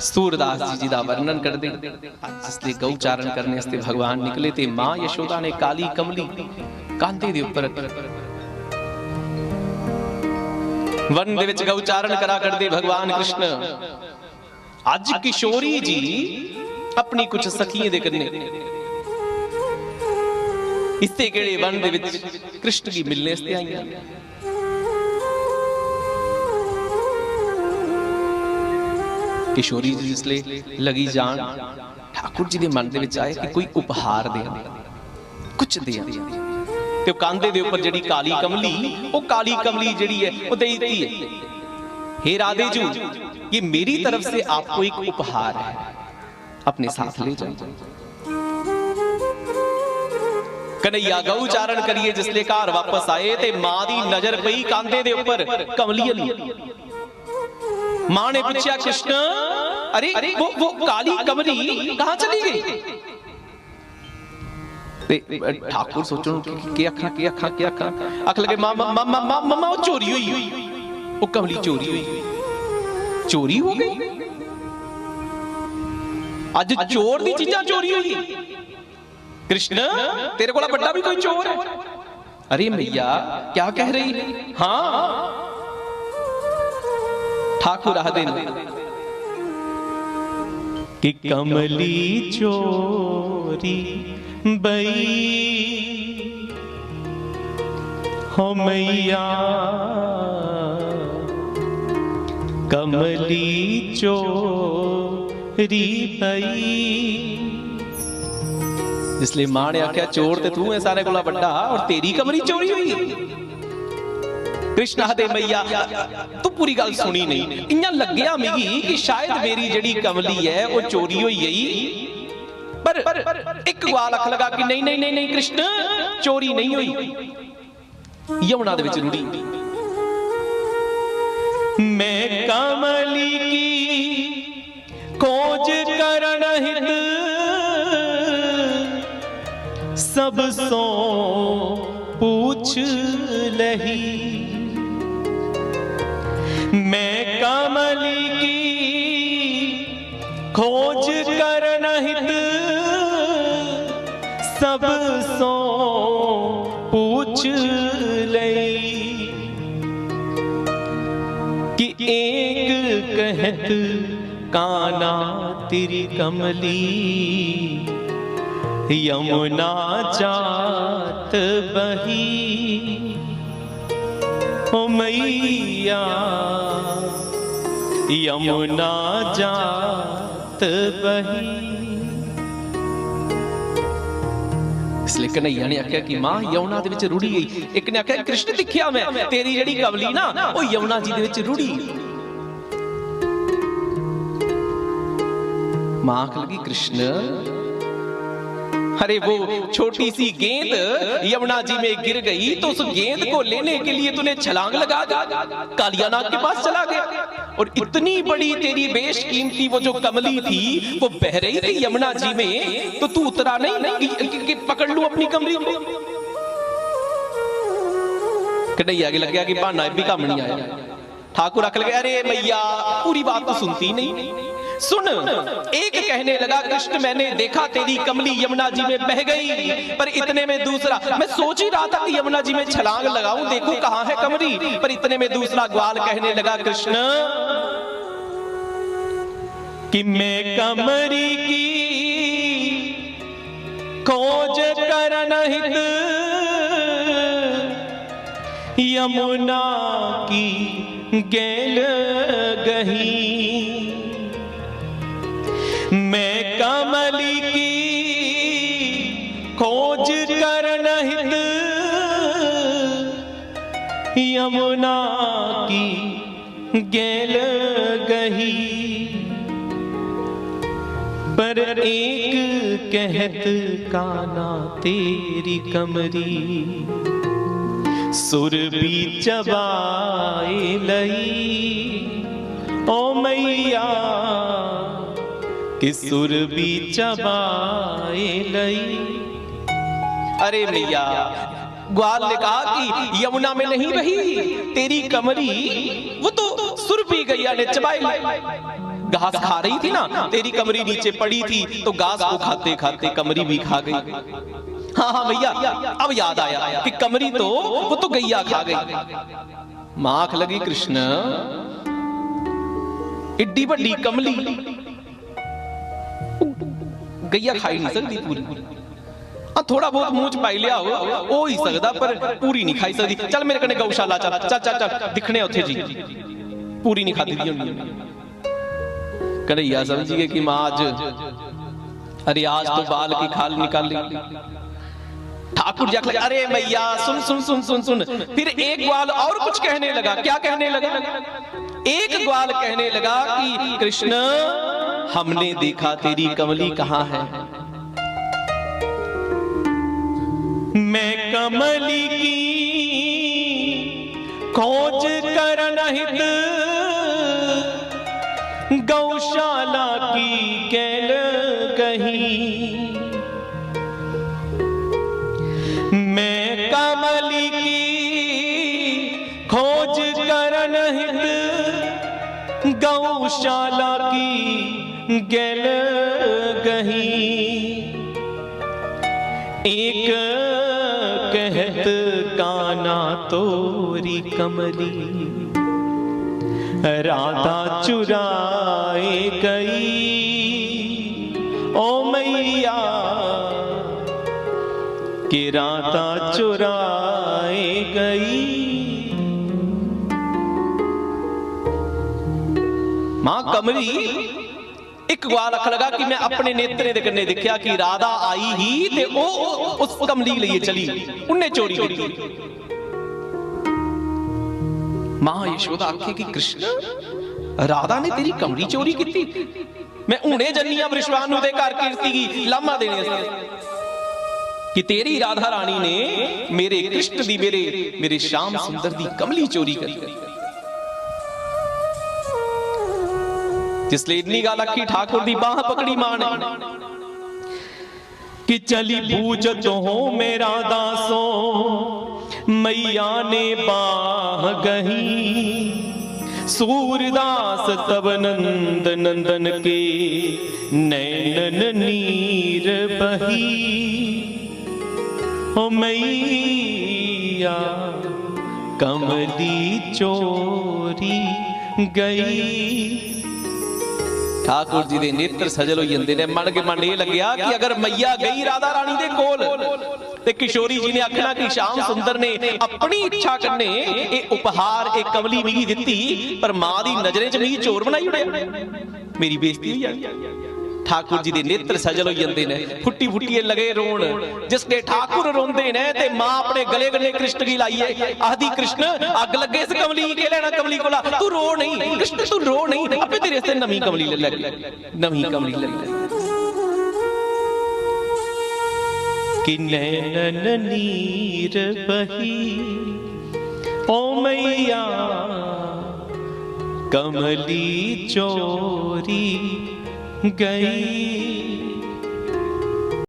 सूरदास जी दा वर्णन कर दे। जिसले गौ चारण करने वास्ते भगवान निकले ते मां यशोदा ने काली कमली कांधे दे उपर वन दे विच गौ चारण करा करदे भगवान कृष्ण। अज किशोरी जी अपनी कुछ सखियां दे कन्ने इसते केड़े वन दे विच कृष्ण की मिलने वास्ते आईयां। किशोरी जी जिसले लगी जान ठाकुर जी के मन दे विच आए कि कोई उपहार दे कुछ दे ते कांधे दे उपर जिहड़ी काली कमली वो काली कमली जिहड़ी है वो दे दी है, हे राधे जू ये मेरी तरफ से आपको एक उपहार है, अपने साथ ले जाओ। कन्हैया गऊ चारण करिए जिसले घर वापस आए ते मां दी नजर पई कांधे दे उपर कमली अली। मां ने पूछा कृष्ण अरे वो काली कमली कहां चली गई? ठाकुर सोचो के अखा अख लगे मामा वो चोरी हुई, वो कमली चोरी हुई, चोरी हो गई। अज चोर दी चीजां चोरी हुई। कृष्ण तेरे को बड़ा भी कोई चोर है? अरे मैया क्या कह रही है? हाँ ठाकुर आदे कि कमली चोरी बई हो मैया, कमली चोरी बई। इसलिए मां ने आख्या चोर ते तू है सारे कोला बड़ा और तेरी कमली चोरी हुई। कृष्ण आदे मैया तू पूरी गल सुनी नहीं, इयां लग्या मिगी कि शायद मेरी जड़ी कमली है वो चोरी हुई है, पर एक गवाल अख लगा कि नहीं नहीं नहीं नहीं कृष्ण चोरी नहीं हुई, यमुना दे विच रुड़ी। मैं कमली की खोज करन हित सब सो पूछ लही, मैं कमली की खोज करन हित सब सो पूछ लई, कि एक कहत काना तेरी कमली यमुना जात बही, ओ मैया यमुना जात बही। इसलिए कन्हैया ने आख्या कि मां यमुना दे विच रुड़ी गई। एक ने आख्या कृष्ण दिखिया मैं तेरी जड़ी कमली ना वो यमुना जी दे विच रुड़ी। मां आख लगी कृष्ण अरे वो छोटी सी गेंद यमुना जी में गिर गई तो उस गेंद को लेने के लिए तूने छलांग लगा दी, कालिया नाग के पास चला गया, और इतनी बड़ी तेरी बेशकीमती वो जो कमली थी वो बह रही थी यमुना जी में, तो तू उतरा नहीं कि पकड़ लूं अपनी कमली को। कन्हैया के लग गया कि बहाना भी काम नहीं आया। ठाकुर आख लगे अरे मैया पूरी बात तो सुनती नहीं, सुन। एक कहने लगा कृष्ण मैंने देखा तेरी कमली यमुना जी में बह गई, पर इतने में दूसरा मैं सोच ही रहा था कि यमुना जी में छलांग लगाऊं देखूं कहां है कमली, पर इतने में दूसरा ग्वाल कहने लगा कृष्ण कि मैं कमरी की खोज करन हित यमुना की गेल गही, मैं कमली की खोज करन हित यमुना की गेल गही, पर एक कहत काना तेरी कमरी सुर भी चबाए लई, ओ मैया कि सुर भी चबाए लई। अरे मैया ग्वाल ने कहा कि यमुना में नहीं बही तेरी कमरी, वो तो सुर पी गई ने चबाए लई। घास खा रही थी ना, तेरी कमरी नीचे पड़ी थी तो घास को खाते खाते कमरी भी खा गई। हाँ हाँ भैया, अब याद आया कि कमरी तो वो तो गैया खा गई। मां आंख लगी, कृष्ण इड्डी बड़ी कमली गैया खाई नहीं सकती पूरी, थोड़ा बहुत मुंह च पाई लिया हो ही सकदा, पर पूरी नहीं खाई सकती। चल मेरे कने गौशाला चल चल चल चल, दिखने उत्थे जी, पूरी नहीं खाती दी। कन्हैया समझिए कि मां आज रियाज तो बाल की खाल निकाल ली। ठाकुर जी लगा, अरे मैया सुन सुन सुन सुन सुन। फिर एक ग्वाल और कुछ कहने लगा। क्या कहने लगा? एक ग्वाल कहने लगा कि कृष्ण हमने देखा तेरी कमली कहां है। मैं कमली की खोज करन हित गौशाला की कैल कहीं। मैं कमली की खोज करन हित गौशाला की गैल कहीं। एक कहत काना तोरी कमली राधा चुराए गई। ओ मैया कि राधा चुराए गई। मां कमली एक ग्वाल आख लगा कि मैं अपने नेत्रे दे कन्ने देखिया कि राधा आई ही ते ओ उस कमली लिए चली, उन्हें चोरी की। मां यशोदा आखे कि कृष्ण राधा ने तेरी कमली चोरी की। मैं हुणे जन्निया वृषभानु दे घर कीर्ति की लामा देने कि तेरी राधा रानी ने मेरे कृष्ण दी मेरे श्याम सुंदर दी कमली चोरी करी। जिसले इतनी गाल आखी ठाकुर दी बाह पकड़ी मां ने कि चली बूझत हो मेरा दासो मैया ने बाह गही। सूरदास तब नंद नंदन के नैनन नीर बही। ओ मैया कमली चोरी गई। ठाकुर जी दे नेत्र सजल हो जांदे ने। मन के मन ये लग्या कि अगर मैया गई राधा रानी दे कोल ते किशोरी जी ने आखना कि श्याम सुंदर ने अपनी इच्छा कन्ने ये उपहार एक कमली मिगी दित्ती, पर मां दी नजरें च मिगी चोर बनाई उड़े, मेरी बेइज्जती हुई जानी। ठाकुर जी दे नेत्र सजल हो जांदे ने, फुट्टी फुट्टिए लगे रोण। जिसके ठाकुर रोंदे ने ते मां अपने गले गले कृष्ण की लाइए आदि कृष्ण अग लगे इस कमली के लेना कमली कोला। तू रो नहीं कृष्ण, तू रो नहीं, अपने तेरे से नवी कमली ले ले, नवी कमली ले ले। कि नैनन नीर बही ओ मैया कमली चोरी गई।